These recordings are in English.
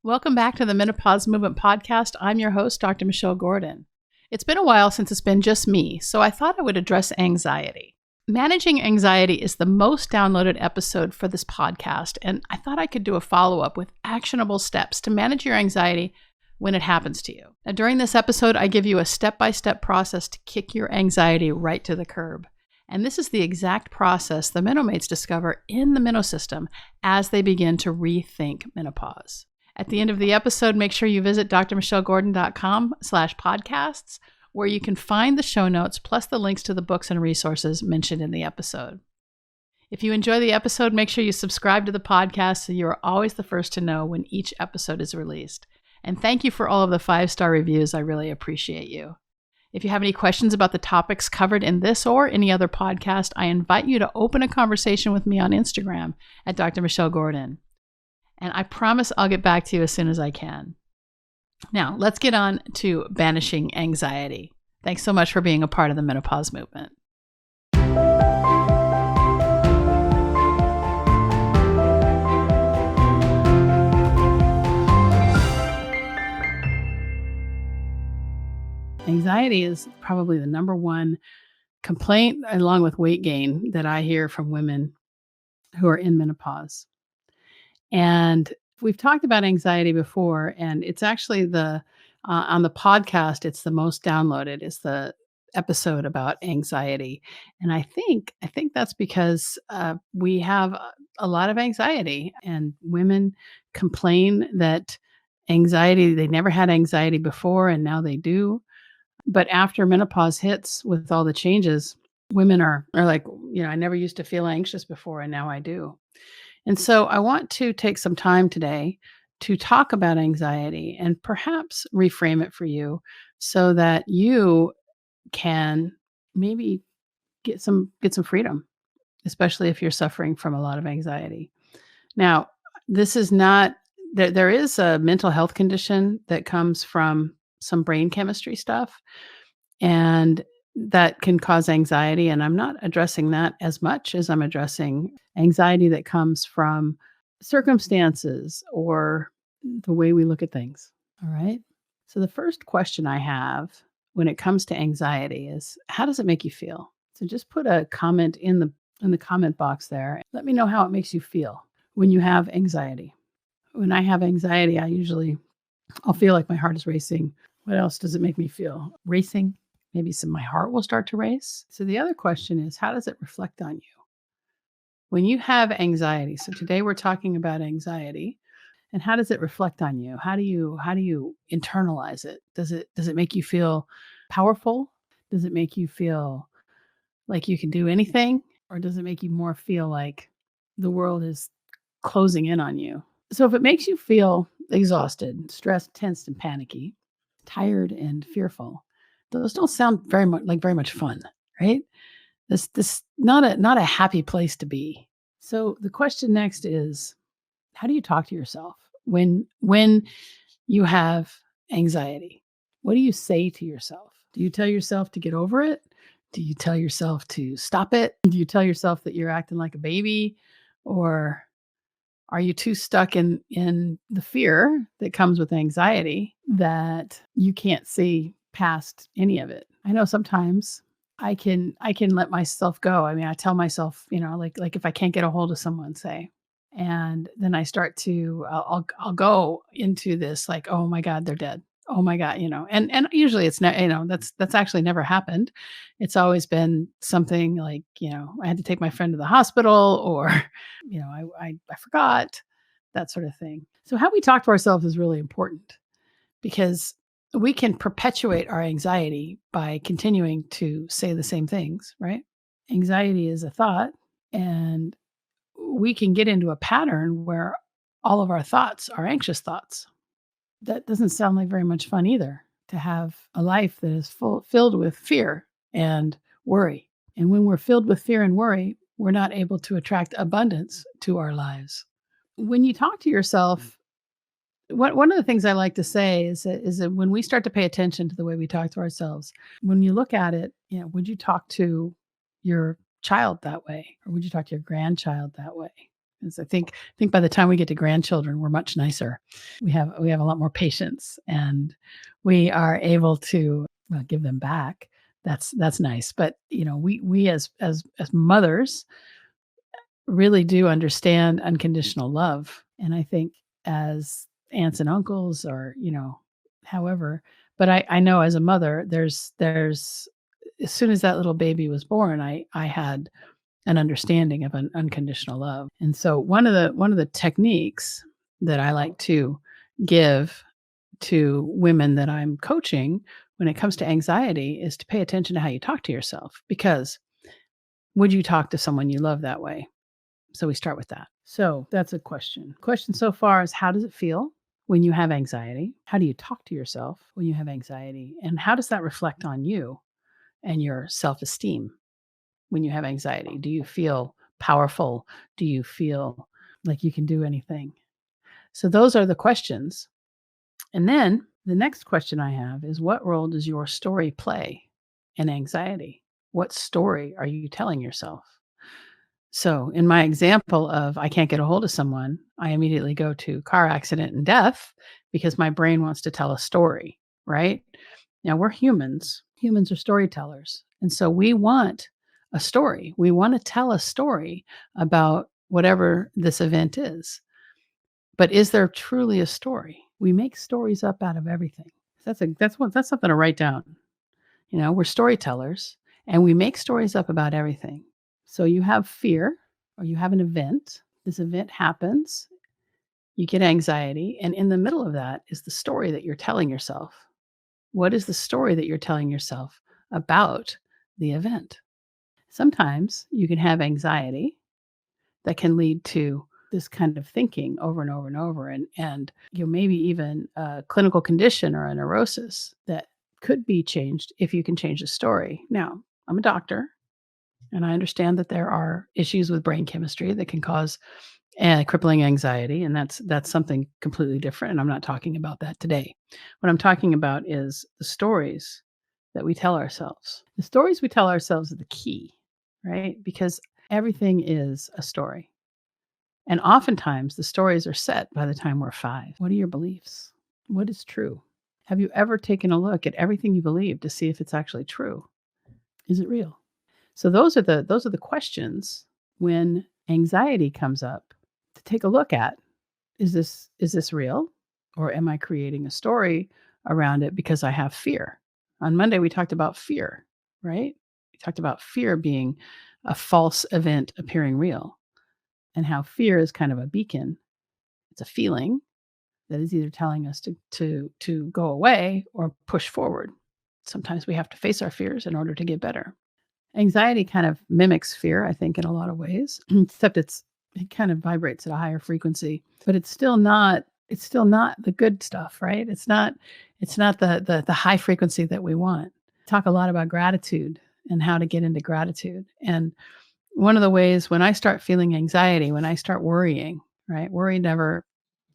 Welcome back to the Menopause Movement Podcast. I'm your host, Dr. Michelle Gordon. It's been a while since it's been just me, so I thought I would address anxiety. Managing anxiety is the most downloaded episode for this podcast, and I thought I could do a follow-up with actionable steps to manage your anxiety when it happens to you. Now, during this episode, I give you a step-by-step process to kick your anxiety right to the curb. And this is the exact process the Menomates discover in the Meno system as they begin to rethink menopause. At the end of the episode, make sure you visit drmichellegordon.com/podcasts, where you can find the show notes plus the links to the books and resources mentioned in the episode. If you enjoy the episode, make sure you subscribe to the podcast so you are always the first to know when each episode is released. And thank you for all of the 5-star reviews. I really appreciate you. If you have any questions about the topics covered in this or any other podcast, I invite you to open a conversation with me on Instagram at Dr. Michelle Gordon. And I promise I'll get back to you as soon as I can. Now, let's get on to banishing anxiety. Thanks so much for being a part of the menopause movement. Anxiety is probably the number one complaint, along with weight gain, that I hear from women who are in menopause. And we've talked about anxiety before, and it's actually on the podcast, it's the most downloaded. It's the episode about anxiety. And I think that's because we have a lot of anxiety, and women complain that anxiety, they never had anxiety before, and now they do. But after menopause hits with all the changes, women are like, I never used to feel anxious before, and now I do. And so I want to take some time today to talk about anxiety and perhaps reframe it for you so that you can maybe get some freedom, especially if you're suffering from a lot of anxiety. Now, this is not, there is a mental health condition that comes from some brain chemistry stuff, and that can cause anxiety. And I'm not addressing that as much as I'm addressing anxiety that comes from circumstances or the way we look at things. All right. So the first question I have when it comes to anxiety is, how does it make you feel? So just put a comment in the comment box there. Let me know how it makes you feel when you have anxiety. When I have anxiety, I'll feel like my heart is racing. What else does it make me feel? Racing. Maybe my heart will start to race. So the other question is, how does it reflect on you? When you have anxiety, so today we're talking about anxiety, and how does it reflect on you? How do you internalize it? Does it make you feel powerful? Does it make you feel like you can do anything? Or does it make you more feel like the world is closing in on you? So if it makes you feel exhausted, stressed, tensed, and panicky, tired and fearful, those don't sound very much fun, right? This not a happy place to be. So the question next is, how do you talk to yourself when you have anxiety? What do you say to yourself? Do you tell yourself to get over it? Do you tell yourself to stop it? Do you tell yourself that you're acting like a baby? Or are you too stuck in the fear that comes with anxiety that you can't see past any of it? I know sometimes I can let myself go. I mean, I tell myself, like if I can't get a hold of someone, say, and then I start to, I'll go into this like, oh my God, they're dead. Oh my God, and usually it's not, that's actually never happened. It's always been something like, I had to take my friend to the hospital, or, I forgot, that sort of thing. So how we talk to ourselves is really important, because we can perpetuate our anxiety by continuing to say the same things, right? Anxiety is a thought, and we can get into a pattern where all of our thoughts are anxious thoughts. That doesn't sound like very much fun either, to have a life that is filled with fear and worry. And when we're filled with fear and worry, we're not able to attract abundance to our lives. When you talk to yourself, one of the things I like to say is that when we start to pay attention to the way we talk to ourselves, when you look at it, would you talk to your child that way? Or would you talk to your grandchild that way? 'Cause I think by the time we get to grandchildren, we're much nicer. We have a lot more patience, and we are able to, well, give them back. That's nice. But, we as mothers really do understand unconditional love. And I think as aunts and uncles or, however, but I know as a mother, there's as soon as that little baby was born, I had an understanding of an unconditional love. And so one of the techniques that I like to give to women that I'm coaching when it comes to anxiety is to pay attention to how you talk to yourself, because would you talk to someone you love that way? So we start with that. So that's a question. Question so far is, how does it feel when you have anxiety? How do you talk to yourself when you have anxiety? And how does that reflect on you and your self-esteem when you have anxiety? Do you feel powerful? Do you feel like you can do anything? So those are the questions. And then the next question I have is, what role does your story play in anxiety? What story are you telling yourself? So, in my example of I can't get a hold of someone, I immediately go to car accident and death because my brain wants to tell a story, right? Now, we're humans. Humans are storytellers. And so we want a story. We want to tell a story about whatever this event is. But is there truly a story? We make stories up out of everything. That's something to write down. We're storytellers and we make stories up about everything. So you have fear or you have an event. This event happens, you get anxiety, and in the middle of that is the story that you're telling yourself. What is the story that you're telling yourself about the event? Sometimes you can have anxiety that can lead to this kind of thinking over and over and over, and maybe even a clinical condition or a neurosis that could be changed if you can change the story. Now, I'm a doctor, and I understand that there are issues with brain chemistry that can cause crippling anxiety, and that's something completely different. And I'm not talking about that today. What I'm talking about is the stories that we tell ourselves. The stories we tell ourselves are the key, right? Because everything is a story. And oftentimes the stories are set by the time we're 5. What are your beliefs? What is true? Have you ever taken a look at everything you believe to see if it's actually true? Is it real? So those are the questions when anxiety comes up to take a look at. Is this real? Or am I creating a story around it because I have fear? On Monday we talked about fear, right? We talked about fear being a false event appearing real, and how fear is kind of a beacon. It's a feeling that is either telling us to go away or push forward. Sometimes we have to face our fears in order to get better. Anxiety kind of mimics fear, I think, in a lot of ways, except it kind of vibrates at a higher frequency, but it's still not the good stuff, right? It's not the high frequency that we want. Talk a lot about gratitude and how to get into gratitude. And one of the ways when I start feeling anxiety, when I start worrying, right? Worry never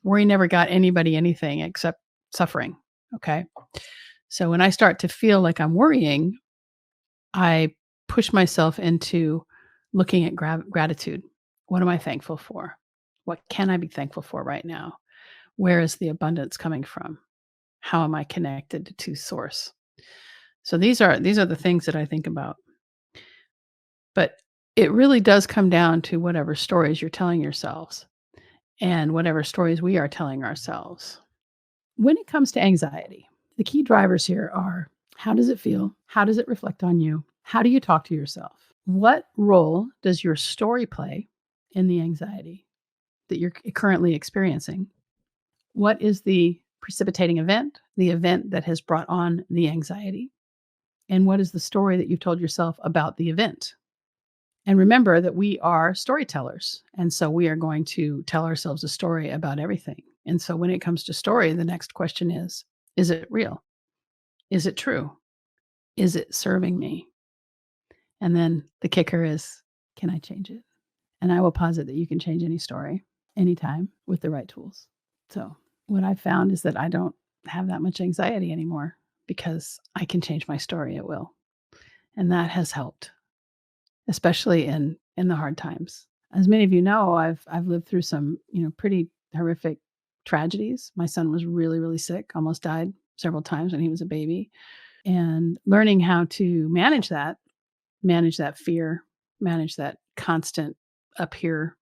got anybody anything except suffering. Okay. So when I start to feel like I'm worrying, I push myself into looking at gratitude. What am I thankful for? What can I be thankful for right now? Where is the abundance coming from? How am I connected to source? So these are the things that I think about. But it really does come down to whatever stories you're telling yourselves and whatever stories we are telling ourselves. When it comes to anxiety, the key drivers here are: how does it feel? How does it reflect on you? How do you talk to yourself? What role does your story play in the anxiety that you're currently experiencing? What is the precipitating event, the event that has brought on the anxiety? And what is the story that you've told yourself about the event? And remember that we are storytellers. And so we are going to tell ourselves a story about everything. And so when it comes to story, the next question is it real? Is it true? Is it serving me? And then the kicker is, can I change it? And I will posit that you can change any story anytime with the right tools. So what I've found is that I don't have that much anxiety anymore because I can change my story at will. And that has helped, especially in the hard times. As many of you know, I've lived through some, pretty horrific tragedies. My son was really, really sick, almost died several times when he was a baby. And learning how to manage that fear, manage that constant up here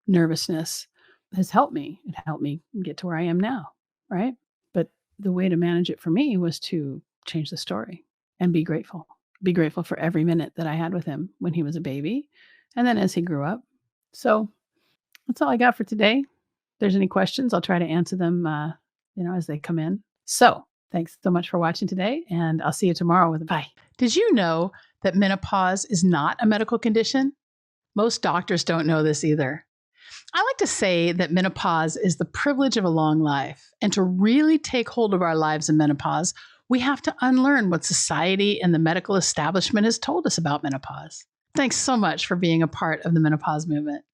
nervousness has helped me. It helped me get to where I am now, right? But the way to manage it for me was to change the story and be grateful. Be grateful for every minute that I had with him when he was a baby and then as he grew up. So that's all I got for today. If there's any questions, I'll try to answer them, as they come in. So thanks so much for watching today, and I'll see you tomorrow with a bye. Did you know that menopause is not a medical condition? Most doctors don't know this either. I like to say that menopause is the privilege of a long life. And to really take hold of our lives in menopause, we have to unlearn what society and the medical establishment has told us about menopause. Thanks so much for being a part of the menopause movement.